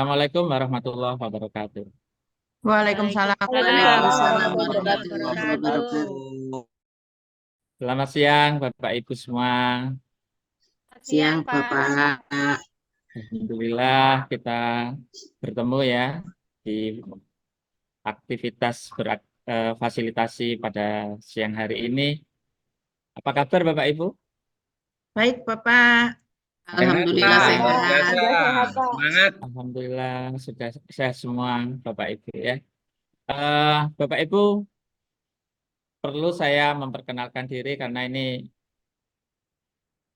Assalamualaikum warahmatullahi wabarakatuh. Waalaikumsalam Waalaikumsalam warahmatullahi Waalaikumsalam warahmatullahi warahmatullahi wabarakatuh. wabarakatuh. wabarakatuh. Selamat siang Bapak Ibu semua. Selamat siang, Siang Pak. Bapak. Alhamdulillah kita bertemu ya di aktivitas fasilitasi pada siang hari ini. Apa kabar Bapak Ibu? Baik, Bapak. Sehat? Alhamdulillah Baik, sehat. Pak. Sudah sehat, Pak. Semangat. Alhamdulillah sudah sehat semua Bapak Ibu ya. Bapak Ibu, perlu saya memperkenalkan diri karena ini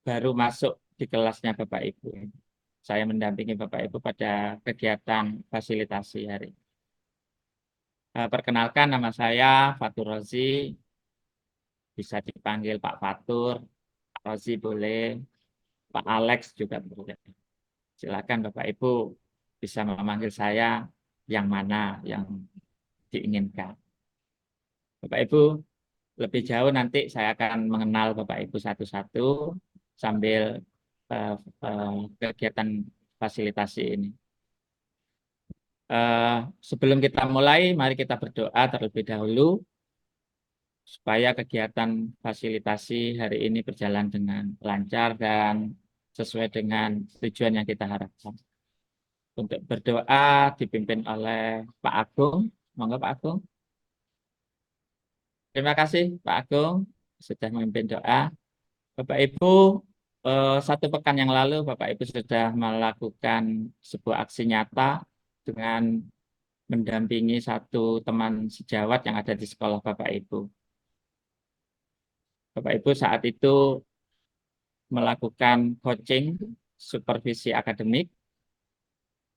baru masuk di kelasnya Bapak Ibu. Saya mendampingi Bapak Ibu pada kegiatan fasilitasi hari ini. Perkenalkan, nama saya Fatur Rozi, bisa dipanggil Pak Fatur, Pak Rozi boleh, Pak Alex juga boleh. Silakan Bapak Ibu bisa memanggil saya yang mana yang diinginkan. Bapak Ibu, lebih jauh nanti saya akan mengenal Bapak Ibu satu-satu sambil eh, kegiatan fasilitasi ini. Sebelum kita mulai, mari kita berdoa terlebih dahulu supaya kegiatan fasilitasi hari ini berjalan dengan lancar dan sesuai dengan tujuan yang kita harapkan. Untuk berdoa dipimpin oleh Pak Agung. Monggo Pak Agung. Terima kasih Pak Agung sudah memimpin doa. Bapak Ibu, satu pekan yang lalu Bapak Ibu sudah melakukan sebuah aksi nyata dengan mendampingi satu teman sejawat yang ada di sekolah Bapak Ibu. Bapak Ibu saat itu melakukan coaching supervisi akademik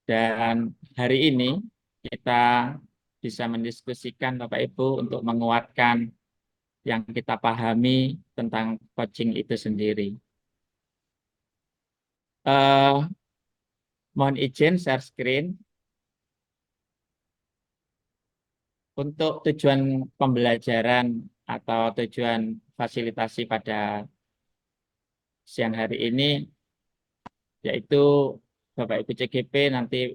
dan hari ini kita bisa mendiskusikan Bapak Ibu untuk menguatkan yang kita pahami tentang coaching itu sendiri. Mohon izin share screen. Untuk tujuan pembelajaran atau tujuan fasilitasi pada siang hari ini, yaitu Bapak Ibu CGP nanti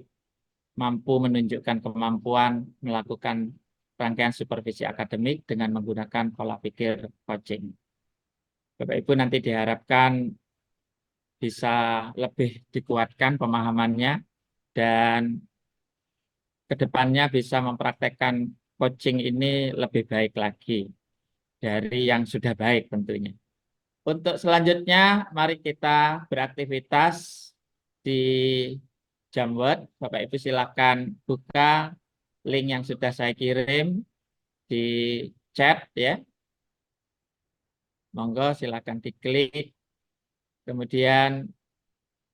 mampu menunjukkan kemampuan melakukan rangkaian supervisi akademik dengan menggunakan pola pikir coaching. Bapak Ibu nanti diharapkan bisa lebih dikuatkan pemahamannya dan kedepannya bisa mempraktekkan coaching ini lebih baik lagi dari yang sudah baik tentunya. Untuk selanjutnya, mari kita beraktivitas di Jamword. Bapak Ibu silakan buka link yang sudah saya kirim di chat ya. Monggo silakan diklik. Kemudian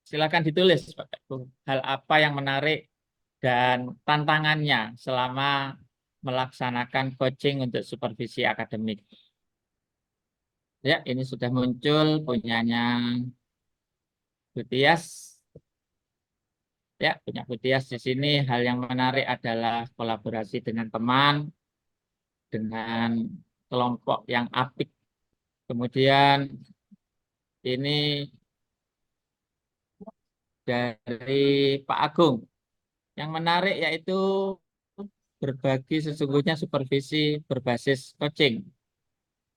silakan ditulis Bapak Ibu hal apa yang menarik dan tantangannya selama melaksanakan coaching untuk supervisi akademik. Ya, ini sudah muncul punyanya Butias. Ya, punya Butias di sini. Hal yang menarik adalah kolaborasi dengan teman, dengan kelompok yang apik. Kemudian ini dari Pak Agung. Yang menarik yaitu berbagi sesungguhnya supervisi berbasis coaching.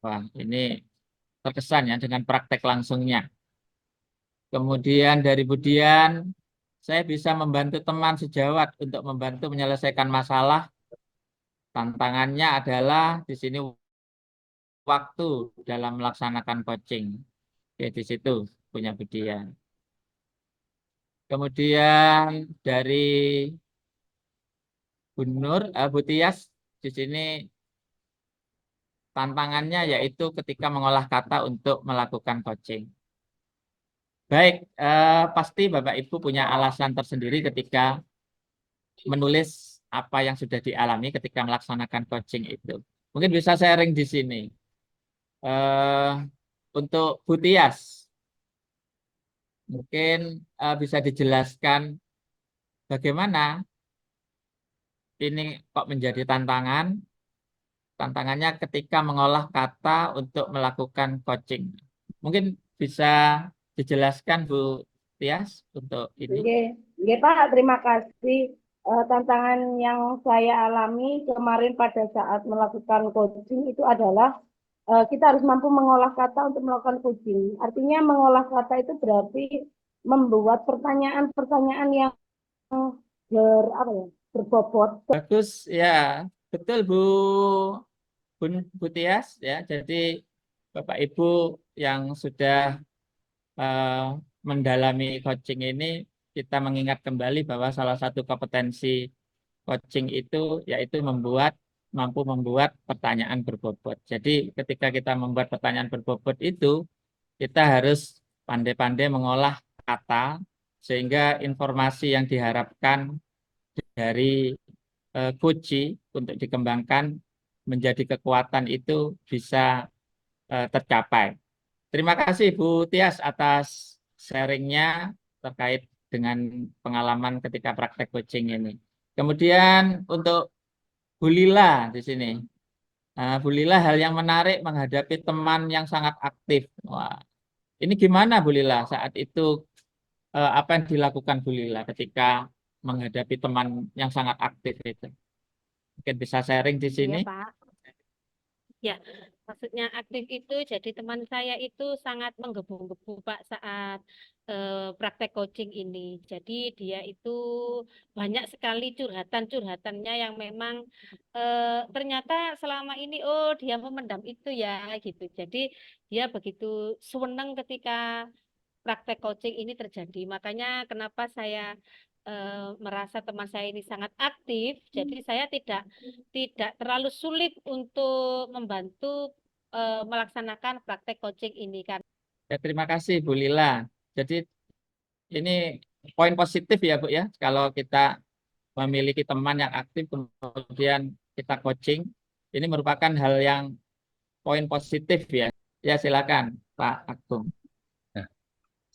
Wah, ini terkesan ya dengan praktek langsungnya. Kemudian dari Budian, saya bisa membantu teman sejawat untuk membantu menyelesaikan masalah. Tantangannya adalah di sini waktu dalam melaksanakan coaching. Oke, di situ punya Budian. Kemudian dari Butias, di sini tantangannya yaitu ketika mengolah kata untuk melakukan coaching. Baik, pasti Bapak Ibu punya alasan tersendiri ketika menulis apa yang sudah dialami ketika melaksanakan coaching itu. Mungkin bisa sharing di sini. Eh, untuk Butias, mungkin bisa dijelaskan bagaimana ini kok menjadi tantangan. Tantangannya ketika mengolah kata untuk melakukan coaching. Mungkin bisa dijelaskan Bu Tias untuk ini. Oke. Ya, Pak, terima kasih. Tantangan yang saya alami kemarin pada saat melakukan coaching itu adalah kita harus mampu mengolah kata untuk melakukan coaching. Artinya mengolah kata itu berarti membuat pertanyaan-pertanyaan yang apa ya, berbobot. Bagus ya, betul Bu Tias ya. Jadi Bapak Ibu yang sudah eh, mendalami coaching ini, kita mengingat kembali bahwa salah satu kompetensi coaching itu yaitu mampu membuat pertanyaan berbobot. Jadi ketika kita membuat pertanyaan berbobot itu, kita harus pandai-pandai mengolah kata sehingga informasi yang diharapkan dari kunci untuk dikembangkan menjadi kekuatan itu bisa tercapai. Terima kasih Bu Tias atas sharingnya terkait dengan pengalaman ketika praktek coaching ini. Kemudian untuk Bu Lila di sini. Bu Lila, hal yang menarik menghadapi teman yang sangat aktif. Wah, ini gimana Bu Lila saat itu, apa yang dilakukan Bu Lila ketika menghadapi teman yang sangat aktif itu? Mungkin bisa sharing di sini. Iya, Pak. Ya, maksudnya aktif itu jadi teman saya itu sangat menggebu-gebu Pak saat praktek coaching ini. Jadi dia itu banyak sekali curhatan-curhatannya yang memang ternyata selama ini oh dia memendam itu ya gitu. Jadi dia begitu senang ketika praktek coaching ini terjadi. Makanya kenapa saya merasa teman saya ini sangat aktif, jadi saya tidak terlalu sulit untuk membantu melaksanakan praktek coaching ini kan. Ya, terima kasih Bu Lila. Jadi ini poin positif ya Bu ya, kalau kita memiliki teman yang aktif kemudian kita coaching, ini merupakan hal yang poin positif ya. Ya silakan Pak Agung. Nah,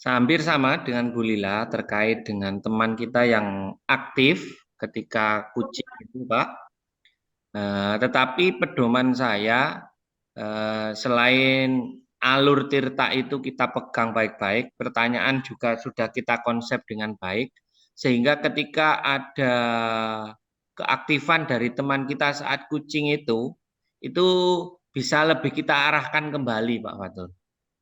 hampir sama dengan Bu Lila terkait dengan teman kita yang aktif ketika coaching itu Pak. Tetapi pedoman saya selain alur tirta itu kita pegang baik-baik, pertanyaan juga sudah kita konsep dengan baik, sehingga ketika ada keaktifan dari teman kita saat coaching itu bisa lebih kita arahkan kembali Pak Fatul.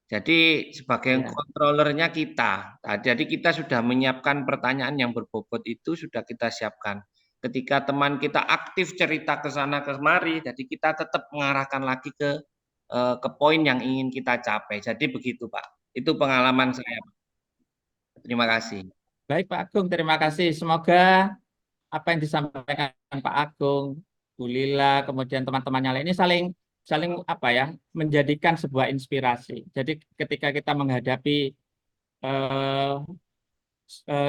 Jadi sebagai Ya. kontrolernya kita, jadi kita sudah menyiapkan pertanyaan yang berbobot itu sudah kita siapkan. Ketika teman kita aktif cerita ke sana kemari, jadi kita tetap mengarahkan lagi ke poin yang ingin kita capai. Jadi begitu Pak. Itu pengalaman saya. Terima kasih. Baik Pak Agung, terima kasih. Semoga apa yang disampaikan Pak Agung, Bu Lila, kemudian teman-temannya lain ini saling apa ya, menjadikan sebuah inspirasi. Jadi ketika kita menghadapi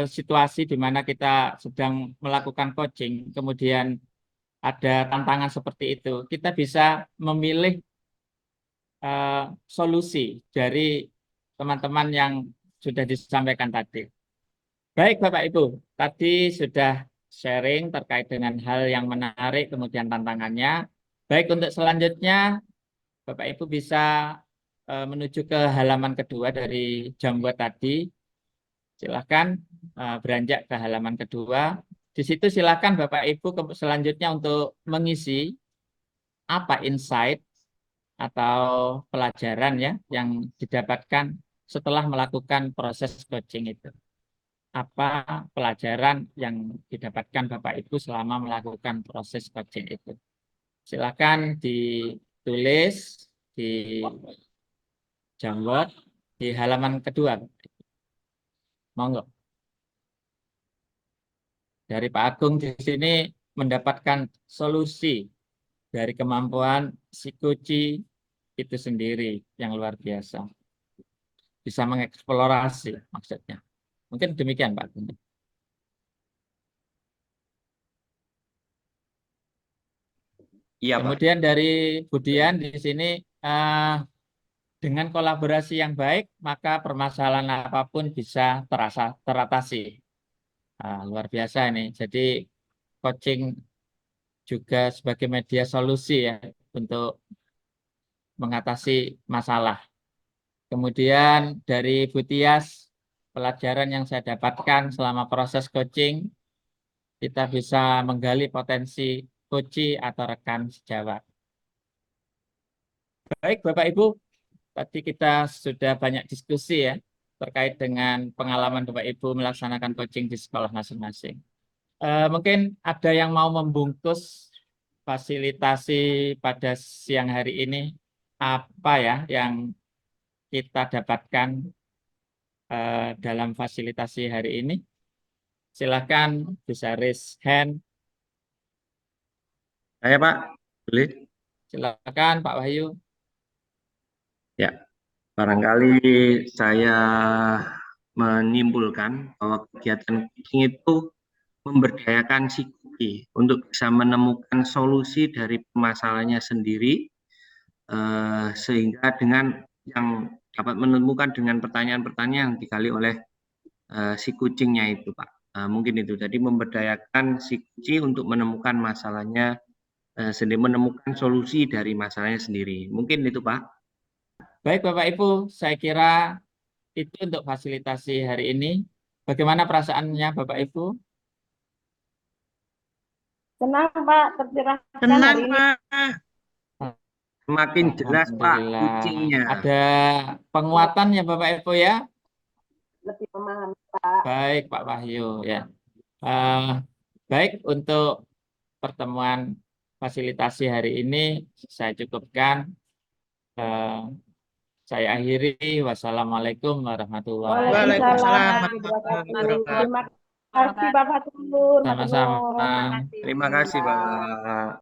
situasi di mana kita sedang melakukan coaching, kemudian ada tantangan seperti itu, kita bisa memilih solusi dari teman-teman yang sudah disampaikan tadi. Baik Bapak Ibu, tadi sudah sharing terkait dengan hal yang menarik, kemudian tantangannya. Baik, untuk selanjutnya Bapak Ibu bisa menuju ke halaman kedua dari Jambuat tadi. Silahkan beranjak ke halaman kedua. Di situ silakan Bapak Ibu selanjutnya untuk mengisi apa insight atau pelajaran ya yang didapatkan setelah melakukan proses coaching itu. Apa pelajaran yang didapatkan Bapak Ibu selama melakukan proses coaching itu? Silakan ditulis di Jamboard di halaman kedua. Monggo. Dari Pak Agung di sini mendapatkan solusi dari kemampuan si coach itu sendiri yang luar biasa. Bisa mengeksplorasi maksudnya. Mungkin demikian Pak Agung. Iya Pak. Kemudian dari Budian di sini dengan kolaborasi yang baik maka permasalahan apapun bisa teratasi. Luar biasa ini. Jadi coaching juga sebagai media solusi ya untuk mengatasi masalah. Kemudian dari Butias pelajaran yang saya dapatkan selama proses coaching, kita bisa menggali potensi coach atau rekan sejawat. Baik, Bapak Ibu, tadi kita sudah banyak diskusi ya terkait dengan pengalaman Bapak Ibu melaksanakan coaching di sekolah masing-masing. Mungkin ada yang mau membungkus fasilitasi pada siang hari ini, apa ya yang kita dapatkan dalam fasilitasi hari ini? Silakan bisa raise hand. Saya Pak, boleh? Silakan Pak Wahyu. Ya, barangkali saya menyimpulkan bahwa kegiatan coaching itu memberdayakan si coach untuk bisa menemukan solusi dari permasalahannya sendiri, sehingga dengan yang dapat menemukan dengan pertanyaan-pertanyaan yang digali oleh si kucingnya itu, Pak. Mungkin itu. Jadi memberdayakan si kucing untuk menemukan masalahnya sendiri, menemukan solusi dari masalahnya sendiri. Mungkin itu, Pak. Baik Bapak Ibu, saya kira itu untuk fasilitasi hari ini. Bagaimana perasaannya Bapak Ibu? Senang Pak, tercerahkan Tenang, hari ini. Pak. Semakin jelas, Pak, Alhamdulillah. kucingnya. Ada penguatan ya Bapak Ibu ya? Lebih memahami Pak. Baik Pak Wahyu ya. Baik, untuk pertemuan fasilitasi hari ini saya cukupkan. Saya akhiri. Wassalamualaikum warahmatullahi Waalaikumsalam Waalaikumsalam warahmatullahi warahmatullahi wabarakatuh. Terima kasih Pak Fatur. wabarakatuh. Sama-sama. Terima kasih, Pak.